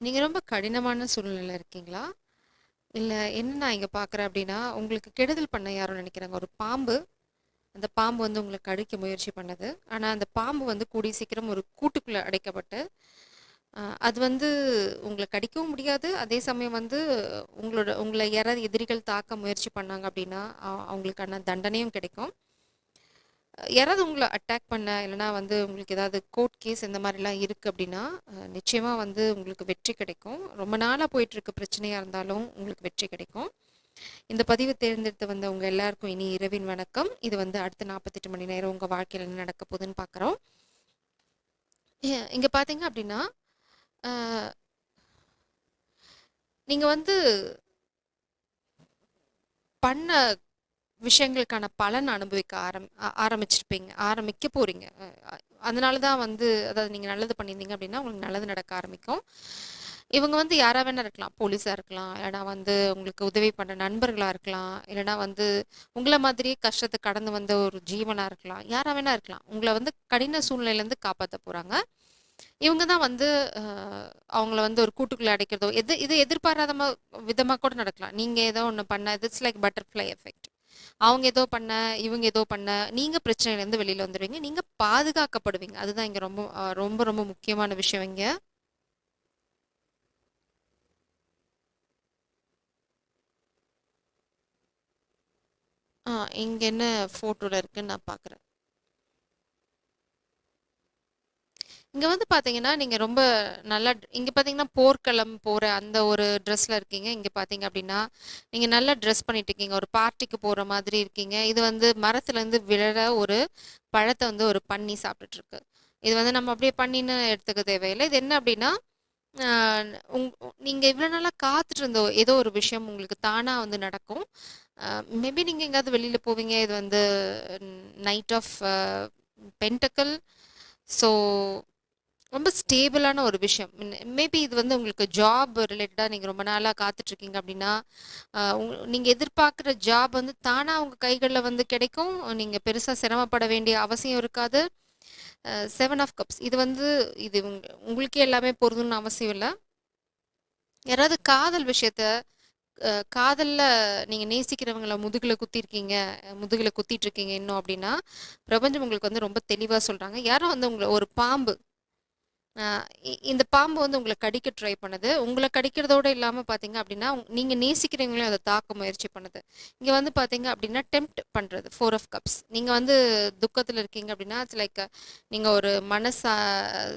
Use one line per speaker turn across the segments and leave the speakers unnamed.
நீங்க ரொம்ப கடினமான சூழ்நிலையில இருக்கீங்களா? இல்ல என்ன நான் இங்க பார்க்குறேன் அப்டின்னா, உங்களுக்கு கெடுதல் பண்ண யாரோ நெனைக்கிறேங்க. ஒரு பாம்பு, அந்த பாம்பு வந்து உங்கள கடிக்க முயற்சி பண்ணுது. ஆனா, அந்த பாம்பு வந்து கூடிய சீக்கிரம் ஒரு கூட்டுக்குள்ள அடைக்கப்பட்டு, அது வந்து உங்கள கடிக்கவும் முடியாது. அதே சமயம் வந்து உங்கள யாராவது எதிரிகள் தாக்க முயற்சி பண்ணாங்க அப்டின்னா, அவங்களுக்கான தண்டனையும் கிடைக்கும். யாராவது உங்கள அட்டாக் பண்ண, இல்லன்னா வந்து உங்களுக்கு ஏதாவது கோர்ட் கேஸ் இந்த மாரிலாம் இருக்கு அப்டின்னா, நிச்சயமா வந்து உங்களுக்கு வெற்றி கிடைக்கும். ரொம்ப நாளா போயிட்டுருக்க பிரச்சனையா இருந்தாலும் உங்களுக்கு வெற்றி கிடைக்கும். இந்த பதிவு தேர்ந்தெடுத்து வந்த உங்க எல்லாருக்கும் இனி இரவின் வணக்கம். இது வந்து அடுத்த 48 மணி நேரம் உங்க வாழ்க்கையில என்ன நடக்க போகுதுன்னு பார்க்குறோம். இங்க பார்த்தீங்க அப்டின்னா, அ நீங்க வந்து பண்ண விஷயங்களுக்கான பலன் அனுபவிக்க ஆரம்பிச்சிருப்பீங்க. ஆரம்பிக்க போறீங்க. அதனால தான் வந்து அதாவது நீங்க நல்லது பண்ணியிருந்தீங்க அப்டின்னா, உங்களுக்கு நல்லது நடக்க ஆரம்பிக்கும். இவங்க வந்து யாரா வேணா இருக்கலாம். போலீஸா இருக்கலாம், இல்லன்னா வந்து உங்களுக்கு உதவி பண்ண நண்பர்களா இருக்கலாம், இல்லன்னா வந்து உங்கள மாதிரியே கஷ்டத்த கடந்து வந்த ஒரு ஜீவனா இருக்கலாம். யாரா வேணா இருக்கலாம். உங்கள வந்து கடின சூழ்நிலையிலேருந்து காப்பாத்த போறாங்க. இவங்க தான் வந்து அ அவங்கள வந்து ஒரு கூட்டுக்குள்ள அடைக்கிறதோ, இது எதிர்பாராத விதமா கூட நடக்கலாம். நீங்க ஏதோ ஒண்ணு பண்ண இட்ஸ் லைக் பட்டர்ஃப்ளை எஃபெக்ட். அவங்க ஏதோ பண்ண, இவங்க ஏதோ பண்ண, நீங்க பிரச்சனையிலேருந்து வெளில வந்துருவீங்க. நீங்க பாதுகாக்கப்படுவீங்க. அதுதான் இங்க ரொம்ப ரொம்ப ரொம்ப முக்கியமான விஷயம் இங்க. ஆ இங்க என்ன ஃபோட்டோல இருக்குன்னு நான் பார்க்குறேன். இங்க வந்து பார்த்தீங்கன்னா, நீங்க ரொம்ப நல்லா இங்க பார்த்தீங்கன்னா, போர்க்களம் போற அந்த ஒரு ட்ரெஸ்ல இருக்கீங்க. இங்க பார்த்தீங்க அப்டின்னா, நீங்க நல்லா ட்ரெஸ் பண்ணிட்டு இருக்கீங்க. ஒரு பார்ட்டிக்கு போற மாதிரி இருக்கீங்க. இது வந்து மரத்துலருந்து விழற ஒரு பழத்த வந்து ஒரு பன்னி சாப்பிட்டுட்டு இருக்கு. இது வந்து நம்ம அப்படியே பன்னின்னு எடுத்துக்க தேவையில்ல. இது என்ன அப்டின்னா, அ நீங்க இவ்வளோ நாளா காத்துட்டு இருந்த ஏதோ ஒரு விஷயம் உங்களுக்கு தானா வந்து நடக்கும். மேபி நீங்க எங்கேயாவது வெளியில போவீங்க. இது வந்து நைட் ஆஃப் பென்டக்கிள். ஸோ ரொம்ப ஸ்டேபிளான ஒரு விஷயம். மேபி இது வந்து உங்களுக்கு ஜாப் ரிலேட்டடா நீங்க ரொம்ப நாளா காத்துட்டு இருக்கீங்க அப்படின்னா, நீங்க எதிர்பார்க்குற ஜாப் வந்து தானா உங்க கைகள்ல வந்து கிடைக்கும். நீங்க பெருசா சிரமப்பட வேண்டிய அவசியம் இருக்காது. 7 ஆஃப் கப்ஸ் இது வந்து இது உங்களுக்கே எல்லாமே பொருந்தும்னு அவசியம் இல்ல. யாராவது காதல் விஷயத்த காதல்ல நீங்க நேசிக்கிறவங்கள முதுகுல குத்திட்டு இருக்கீங்க இன்னும் அப்படின்னா, பிரபஞ்சம் உங்களுக்கு வந்து ரொம்ப தெளிவா சொல்றாங்க. யாரோ வந்து உங்கள ஒரு பாம்பு அ இந்த பாம்பு வந்து உங்கள கடிக்க ட்ரை பண்ணுது. உங்கள கடிக்கிறதோட இல்லாம பார்த்தீங்க அப்டின்னா, நீங்க நேசிக்கிறவங்களையும் அத தாக்க முயற்சி பண்ணுது. இங்க வந்து பார்த்தீங்க அப்டின்னா, டெம்ப்ட் பண்றது 4 ஆஃப் கப்ஸ். நீங்க வந்து துக்கத்துல இருக்கீங்க அப்டின்னா, இட்ஸ் லைக் நீங்க ஒரு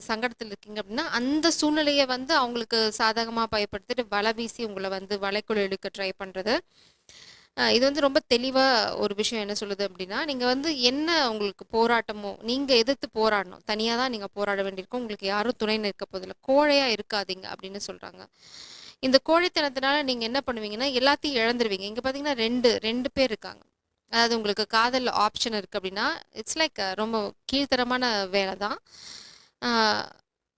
சங்கடத்துல இருக்கீங்க அப்டின்னா, அந்த சூழ்நிலைய வந்து அவங்களுக்கு சாதகமா பயன்படுத்திட்டு வலை வீசி உங்கள வந்து வலைக்குள்ள இழுக்க ட்ரை பண்றது. இது வந்து ரொம்ப தெளிவா ஒரு விஷயம் என்ன சொல்லுது அப்டின்னா, நீங்க வந்து என்ன உங்களுக்கு போராட்டமோ, நீங்க எதிர்த்து போராடணும். தனியா தான் நீங்க போராட வேண்டியிருக்கும். உங்களுக்கு யாரும் துணை நிற்க போதில்ல. கோழையா இருக்காதீங்க அப்படின்னு சொல்றாங்க. இந்த கோழைத்தனத்தினால நீங்க என்ன பண்ணுவீங்கன்னா, எல்லாத்தையும் இழந்துருவீங்க. இங்க பார்த்தீங்கன்னா 2 பேர் இருக்காங்க. அதாவது உங்களுக்கு காதல் ஆப்ஷன் இருக்கு அப்படின்னா, இட்ஸ் லைக் ரொம்ப கீழ்த்தரமான வேலை தான். ஆ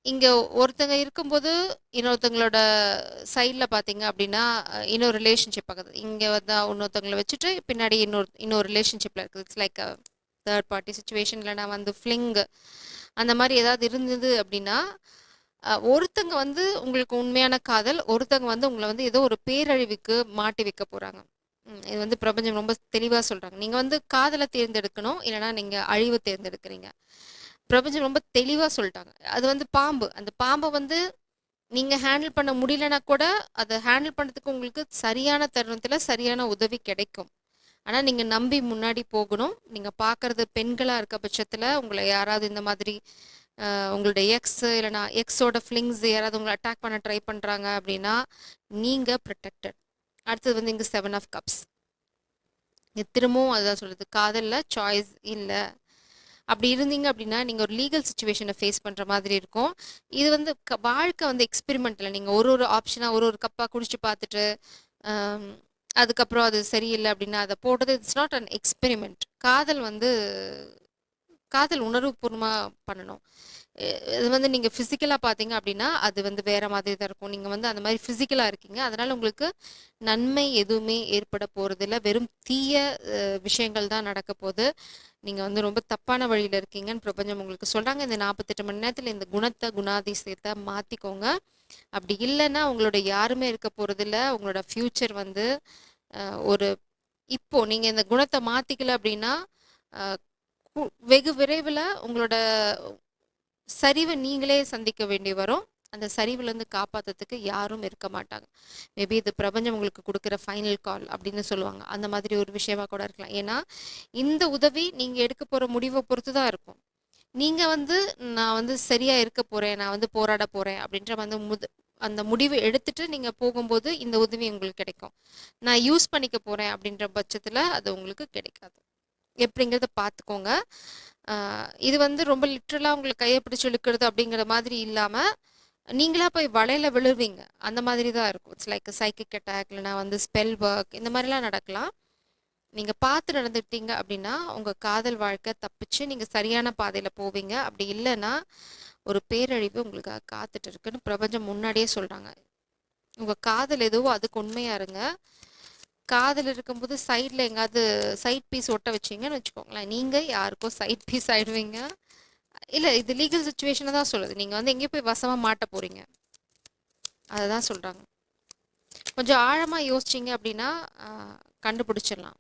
இங்க ஒருத்தங்க இருக்கும்போது, இன்னொருத்தங்களோட சைட்ல பார்த்தீங்க அப்படின்னா, இன்னொரு ரிலேஷன்ஷிப் ஆகுது. இங்க வந்து இன்னொருத்தங்கள வச்சுட்டு, பின்னாடி இன்னொரு ரிலேஷன்ஷிப்ல இருக்குது. It's like third party situation இல்லைனா வந்து ஃப்ளிங் அந்த மாரி ஏதாவது இருந்தது அப்படின்னா, ஒருத்தங்க வந்து உங்களுக்கு உண்மையான காதல், ஒருத்தங்க வந்து உங்கள வந்து ஏதோ ஒரு பேரழிவுக்கு மாட்டி வைக்க போறாங்க. இது வந்து பிரபஞ்சம் ரொம்ப தெளிவா சொல்றாங்க. நீங்க வந்து காதல தேர்ந்தெடுக்கணும், இல்லைனா நீங்க அழிவ தேர்ந்தெடுக்கிறீங்க. பிரபஞ்சம் ரொம்ப தெளிவா சொல்ட்டாங்க. அது வந்து பாம்பு. அந்த பாம்ப வந்து நீங்க ஹேண்டில் பண்ண முடியலனா கூட, அத ஹேண்டில் பண்றதுக்கு உங்களுக்கு சரியான தருணத்துல சரியான உதவி கிடைக்கும். ஆனா, நீங்க நம்பி முன்னாடி போகணும். நீங்க பார்க்கறது பெண்களா இருக்க பட்சத்துல, உங்கள யாராவது இந்த மாதிரி உங்களுடைய இல்லன்னா எக்ஸோட ஃபிளிங்ஸ் யாராவது உங்கள அட்டாக் பண்ண ட்ரை பண்றாங்க அப்படின்னா, நீங்க புரொடெக்டட். அடுத்தது வந்து இங்க 7 ஆஃப் கப்ஸ். இது திரும்பவும் அதுதான் சொல்லுது. காதல்ல சாய்ஸ் இல்ல. அப்படி இருந்தீங்க அப்படின்னா, நீங்க ஒரு லீகல் சிச்சுவேஷன ஃபேஸ் பண்ற மாதிரி இருக்கும். இது வந்து வாழ்க்கை வந்து எக்ஸ்பெரிமெண்ட்ல நீங்க ஒரு ஒரு ஆப்ஷனா ஒரு கப்பா குடிச்சு பார்த்துட்டு, அம் அதுக்கப்புறம் அது சரியில்ல அப்படின்னா, அத போட்டது இட்ஸ் நாட் அன் எக்ஸ்பெரிமெண்ட். காதல் உணர்வுபூர்வமா பண்ணணும். எ இது வந்து நீங்க ஃபிசிக்கலா பார்த்தீங்க அப்படின்னா, அது வந்து வேற மாதிரி தான் இருக்கும். நீங்க வந்து அந்த மாரி ஃபிசிக்கலா இருக்கீங்க. அதனால உங்களுக்கு நன்மை எதுவுமே ஏற்பட போறதில்ல. வெறும் தீய விஷயங்கள் தான் நடக்க போது. நீங்க வந்து ரொம்ப தப்பான வழியில இருக்கீங்கன்னு பிரபஞ்சம் உங்களுக்கு சொல்றாங்க. இந்த 48 மணி நேரத்துல இந்த குணத்த, குணாதிசயத்த மாத்திக்கோங்க. அப்படி இல்லன்னா, உங்களோட யாருமே இருக்க போறதில்ல. உங்களோட ஃப்யூச்சர் வந்து அ ஒரு இப்போ நீங்க இந்த குணத்த மாத்திக்கல அப்படின்னா, அ கு வெகு விரைவில உங்களோட சரிவ நீங்களே சந்திக்க வேண்டி வரும். அந்த சரிவுலேருந்து காப்பாத்துறதுக்கு யாரும் இருக்க மாட்டாங்க. மேபி இது பிரபஞ்சம் உங்களுக்கு குடுக்குற ஃபைனல் கால் அப்படின்னு சொல்லுவாங்க. அந்த மாதிரி ஒரு விஷயமா கூட இருக்கலாம். ஏன்னா, இந்த உதவி நீங்க எடுக்க போற முடிவ பொறுத்து தான் இருக்கும். நீங்க வந்து நான் வந்து சரியா இருக்க போறேன், நான் வந்து போராட போறேன் அப்படின்ற வந்து அந்த முடிவு எடுத்துட்டு நீங்க போகும்போது இந்த உதவி உங்களுக்கு கிடைக்கும். நான் யூஸ் பண்ணிக்க போறேன் அப்படின்ற பட்சத்துல அது உங்களுக்கு கிடைக்காது. எப்படிங்கிறத பார்த்துக்கோங்க. அ இது வந்து ரொம்ப லிட்ரலா உங்கள கைய பிடிச்சு இழுக்கிறது அப்படிங்கிற மாதிரி இல்லாம, நீங்களா போய் வலையில விழுவீங்க. அந்த மாதிரி தான் இருக்கும். இட்ஸ் லைக் சைக்கிக் அட்டாக் இல்லன்னா வந்து ஸ்பெல் ஒர்க் இந்த மாரிலாம் நடக்கலாம். நீங்க பார்த்து நடந்துக்கிட்டீங்க அப்படின்னா, உங்க காதல் வாழ்க்கை தப்பிச்சு நீங்க சரியான பாதையில போவீங்க. அப்படி இல்லன்னா, ஒரு பேரழிவு உங்களுக்காக காத்துட்டு இருக்குன்னு பிரபஞ்சம் முன்னாடியே சொல்றாங்க. உங்க காதல் எதுவோ அதுக்கு உண்மையா இருங்க. காதல் இருக்கும்போது சைட்ல எங்கேயாவது சைட் பீஸ் ஒட்ட வச்சீங்கன்னு வச்சுக்கோங்களேன். நீங்க யாருக்கோ சைட் பீஸ் ஆயிடுவீங்க. இல்ல இது லீகல் சிச்சுவேஷன தான் சொல்லுது. நீங்க வந்து எங்கேயோ போய் வசமா மாட்ட போறீங்க. அததான் சொல்றாங்க. கொஞ்சம் ஆழமா யோசிச்சீங்க அப்படின்னா, அ கண்டுபிடிச்சிடலாம்.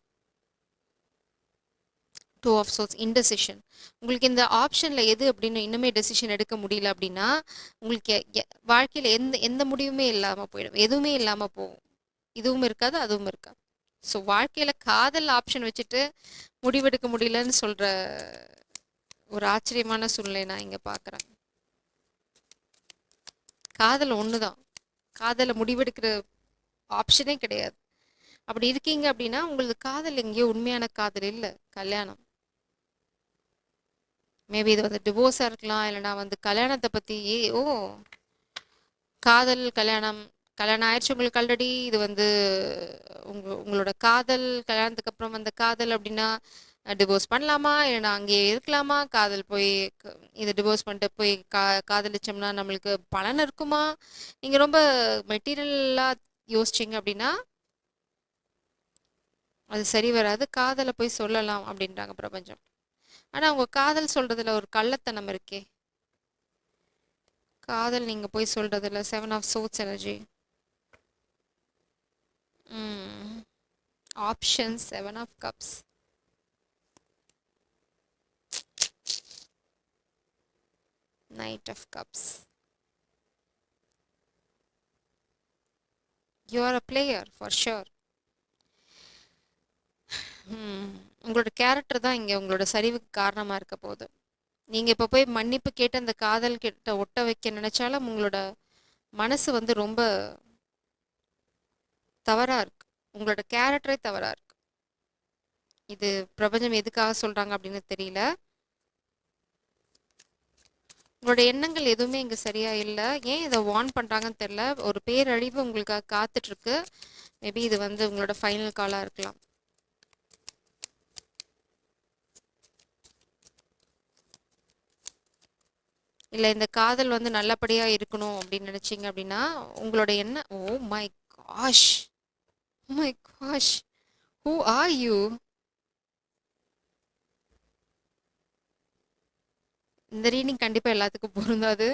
2 ஆஃப் சோர்ட்ஸ் இன்டெசிஷன். உங்களுக்கு இந்த ஆப்ஷன்ல எது அப்படின்னு இன்னுமே டெசிஷன் எடுக்க முடியல அப்படின்னா, உங்களுக்கு வாழ்க்கையில எந்த எந்த முடிவுமே இல்லாம போயிடும். எதுவுமே இல்லாம போகும். இதுவும் இருக்காது, அதுவும் இருக்காது. ஸோ வாழ்க்கையில காதல் ஆப்ஷன் வச்சுட்டு முடிவெடுக்க முடியலன்னு சொல்ற ஒரு ஆச்சரியமான சூழ்நிலை நான் இங்க பார்க்குறேன். காதல் ஒண்ணுதான். காதல முடிவெடுக்கிற ஆப்ஷனே கிடையாது. அப்படி இருக்கீங்க அப்படின்னா, உங்களுக்கு காதல் எங்கேயோ உண்மையான காதல் இல்ல. கல்யாணம். மேபி இது வந்து டிவோர்ஸா இருக்கலாம். இல்லைன்னா வந்து கல்யாணத்த பத்தி ஓ! காதல், கல்யாணம். கல்யாணம் ஆயிருச்சு உங்களுக்கு ஆல்ரெடி. இது வந்து உங்களோட காதல், கல்யாணத்துக்கு அப்புறம் வந்த காதல் அப்படின்னா, டிவோர்ஸ் பண்ணலாமா? இல்லைன்னா அங்கேயே இருக்கலாமா? காதல் போய் இத டிவோர்ஸ் பண்ணிட்டு போய் காதலிச்சோம்னா நம்மளுக்கு பலன் இருக்குமா? நீங்க ரொம்ப மெட்டீரியலா யோசிச்சீங்க அப்படின்னா, அது சரி வராது. காதல போய் சொல்லலாம் அப்படின்றாங்க பிரபஞ்சம். ஆனா உங்க காதல் சொல்றதுல ஒரு கள்ளத்தனம் இருக்கே. காதல் நீங்க போய் சொல்றதுல 7 ஆஃப் சோர்ட்ஸ் எனர்ஜி. ம். Option 7 of cups. Knight of cups. You are a player for sure. உங்களோட கேரக்டர் தான் இங்க உங்களோட சரிவுக்கு காரணமா இருக்க போகுது. நீங்க இப்ப போய் மன்னிப்பு கேட்டு அந்த காதல் கிட்ட ஒட்ட வைக்க நினைச்சாலும் உங்களோட மனசு வந்து ரொம்ப தவறா இருக்கு. உங்களோட கேரக்டரே தவறா இருக்கு. இது பிரபஞ்சம் எதுக்காக சொல்றாங்க அப்படின்னு தெரியல. உங்களோட எண்ணங்கள் எதுவுமே இங்க சரியா இல்ல. ஏன் இதை வார்ன் பண்றாங்கன்னு தெரியல. ஒரு பேரழிவு உங்களுக்காக காத்துட்டு இருக்கு. மேபி இது வந்து உங்களோட ஃபைனல் காலா இருக்கலாம். இல்ல இந்த காதல் வந்து நல்லபடியா இருக்கணும் அப்படின்னு நினைச்சீங்க அப்படின்னா, உங்களோட எண்ணம் oh my gosh, my gosh, who are you? இந்த ரீடிங் கண்டிப்பா எல்லாத்துக்கும் பொருந்தாது.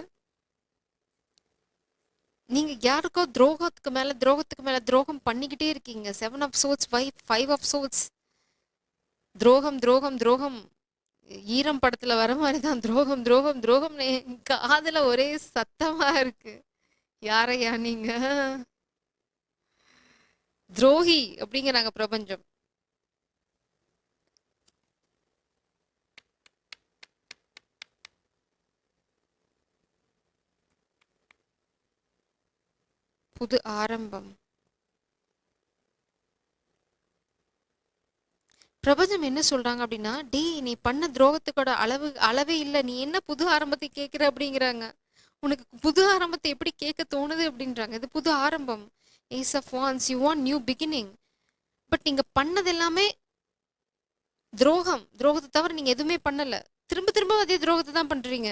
நீங்க யாருக்கோ துரோகத்துக்கு மேல துரோகம் பண்ணிக்கிட்டே இருக்கீங்க. 7 ஆஃப் சோர்ட்ஸ், 5 ஆஃப் சோர்ட்ஸ். துரோகம், துரோகம், துரோகம். ஈரம் படத்துல வர மாதிரி தான் துரோகம், துரோகம், துரோகம்னு என் காதுல ஒரே சத்தமா இருக்கு. யாரையா நீங்க? துரோகி அப்படிங்கிறாங்க பிரபஞ்சம். புது ஆரம்பம். பிரபஞ்சம் என்ன சொல்றாங்க அப்படின்னா, டேய் நீ பண்ண துரோகத்துக்கோட அளவே இல்ல. நீ என்ன புது ஆரம்பத்தை கேட்கிற அப்படிங்கிறாங்க. உனக்கு புது ஆரம்பத்தை எப்படி கேட்க தோணுது அப்படின்றாங்க. இது புது ஆரம்பம். Ace of wands you want new beginning. But நீங்க பண்ணது எல்லாமே துரோகம். துரோகத்தை தவிர நீங்க எதுவுமே பண்ணல. திரும்ப திரும்ப அதே துரோகத்தை தான் பண்றீங்க.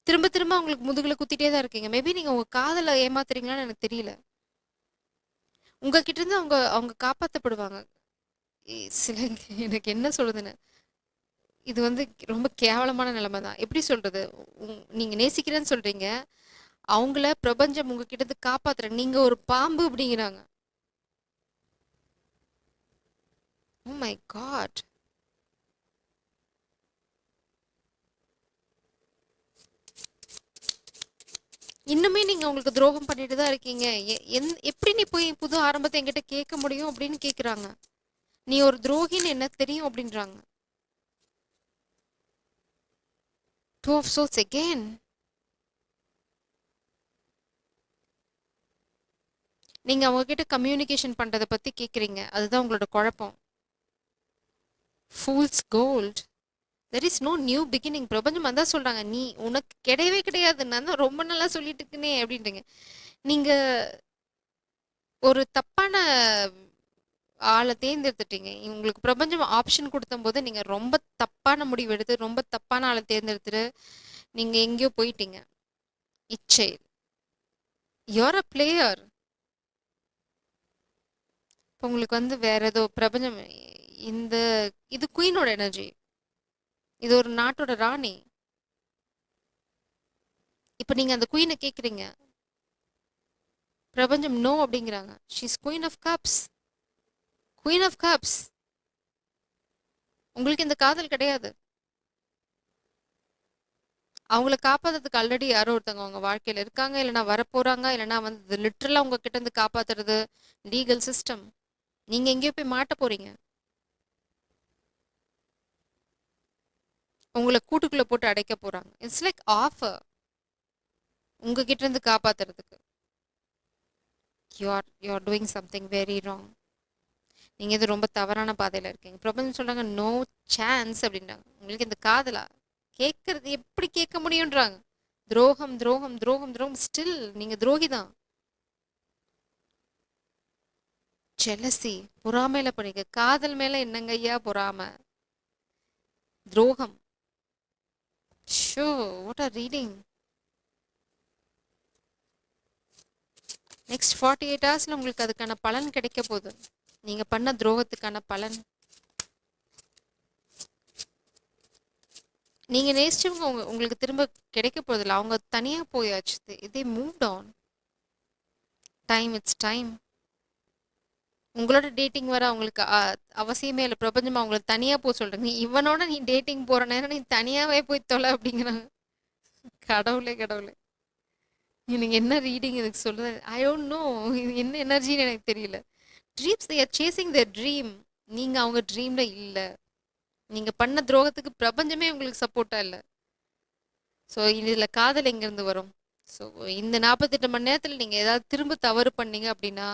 திரும்ப திரும்ப அவங்களுக்கு முதுகுல குத்திட்டே தான் இருக்கீங்க. மேபி நீங்க உங்க காதல ஏமாத்துறீங்களான்னு எனக்கு தெரியல. உங்ககிட்ட இருந்து அவங்க அவங்க காப்பாத்தப்படுவாங்க. சில எனக்கு என்ன சொல்றதுன்னு இது வந்து ரொம்ப கேவலமான நிலைமை தான். எப்படி சொல்றது? நீங்க நேசிக்கிறேன்னு சொல்றீங்க. அவங்கள பிரபஞ்சம் உங்ககிட்ட இருந்து காப்பாத்துறாங்க. நீங்க ஒரு பாம்பு அப்படிங்கிறாங்க. Oh my God! இன்னுமே நீங்க அவங்களுக்கு துரோகம் பண்ணிட்டு தான் இருக்கீங்க. எப்படி நீ போய் புது ஆரம்பத்த என்கிட்ட கேட்க முடியும் அப்படின்னு கேக்குறாங்க. நீ ஒரு துரோகின்னு என்ன தெரியும் அப்படின்றாங்க. Two of souls again. நீங்க அவங்க கிட்ட கம்யூனிகேஷன் பண்றத பத்தி கேக்குறீங்க. அதுதான் உங்களோட குழப்பம். Fool's gold. There is no new beginning. பிரபஞ்சம் அதான் சொல்றாங்க. நீ உனக்கு கிடையவே கிடையாது. நான் தான் ரொம்ப நல்லா சொல்லிட்டு இருக்கேனே அப்படின்றீங்க. நீங்க ஒரு தப்பான ஆள தேர்ந்தெடுத்துட்டீங்க. உங்களுக்கு பிரபஞ்சம் ஆப்ஷன் குடுத்தம்போது, நீங்க ரொம்ப தப்பான முடிவு எடுத்து, ரொம்ப தப்பான ஆள தேர்ந்தெடுத்துட்டு, நீங்க எங்கேயோ போயிட்டீங்க. இச்சை. You are a player. இப்ப உங்களுக்கு வந்து வேற ஏதோ பிரபஞ்சம் இந்த இது குயினோட எனர்ஜி. இது ஒரு நாட்டோட ராணி. இப்ப நீங்க அந்த குயின கேக்குறீங்க. பிரபஞ்சம் நோ அப்படிங்கிறாங்க. She is queen of cups. Queen of cups. உங்களுக்கு இந்த காதல் கிடையாது. அவங்கள காப்பாத்துறதுக்கு ஆல்ரெடி யாரோ ஒருத்தவங்க அவங்க வாழ்க்கையில இருக்காங்க. இல்லன்னா வரப்போறாங்க. இல்லன்னா வந்து லிட்டரலா உங்க கிட்ட இருந்து காப்பாத்துறது லீகல் சிஸ்டம். நீங்க எங்கேயோ போய் மாட்ட போறீங்க. உங்கள கூட்டுக்குள்ள போட்டு அடைக்க போறாங்க. It's like offer. உங்க கிட்ட இருந்து காப்பாத்துறதுக்கு. You are doing something very wrong. நீங்க இது ரொம்ப தவறான பாதையில இருக்கீங்க. பிரபஞ்சம் சொல்றாங்க நோ சான்ஸ் அப்படின்றாங்க. உங்களுக்கு இந்த காதலா? கேட்கறது எப்படி கேட்க முடியும்ன்றாங்க. துரோகம், துரோகம், துரோகம், துரோகம். ஸ்டில் நீங்க துரோகி தான். ஜெலசி. பொறாமையில பண்ணிக்க. காதல் மேல என்னங்க ஐயா பொறாம? துரோகம். Show what are reading. Next 48 ஹவர்ஸ்ல உங்களுக்கு அதுக்கான பலன் கிடைக்க போகுது. நீங்க பண்ண துரோகத்துக்கான பலன். நீங்க நேசிச்சவங்க உங்களுக்கு திரும்ப கிடைக்க போறதில்ல. அவங்க தனியா போயாச்சு. இதே moved on. Time it's time. உங்களோட டேட்டிங் வர அவங்களுக்கு அவசியமே இல்ல. பிரபஞ்சம் அவங்கள தனியா போ சொல்றேன். நீ இவனோட நீ டேட்டிங் போற நேரம் நீ தனியாவே போய் தொலை அப்படிங்கிறாங்க. கடவுளே கடவுளே. நீங்க என்ன ரீடிங் எனக்கு சொல்லுது? I don't know. இது என்ன எனர்ஜின்னு எனக்கு தெரியல. Dreams they are chasing their dream. நீங்க அவங்க ட்ரீம்ல இல்ல. நீங்க பண்ண துரோகத்துக்கு பிரபஞ்சமே உங்களுக்கு சப்போர்ட்டா இல்ல. ஸோ இதுல காதல் எங்கேருந்து வரும்? ஸோ இந்த 48 மணி நேரத்துல நீங்க ஏதாவது திரும்ப தவறு பண்ணீங்க அப்படின்னா,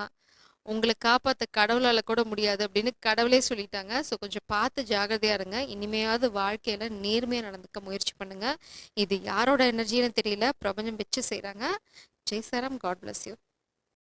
உங்கள காப்பாத்த கடவுளால கூட முடியாது அப்படின்னு கடவுளே சொல்லிட்டாங்க. ஸோ கொஞ்சம் பார்த்து ஜாக்கிரதையா இருங்க. இனிமையாவது வாழ்க்கையில நேர்மையா நடந்துக்க முயற்சி பண்ணுங்க. இது யாரோட எனர்ஜின்னு தெரியல. பிரபஞ்சம் வச்சு செய்றாங்க. ஜெய் சாராம். God bless you.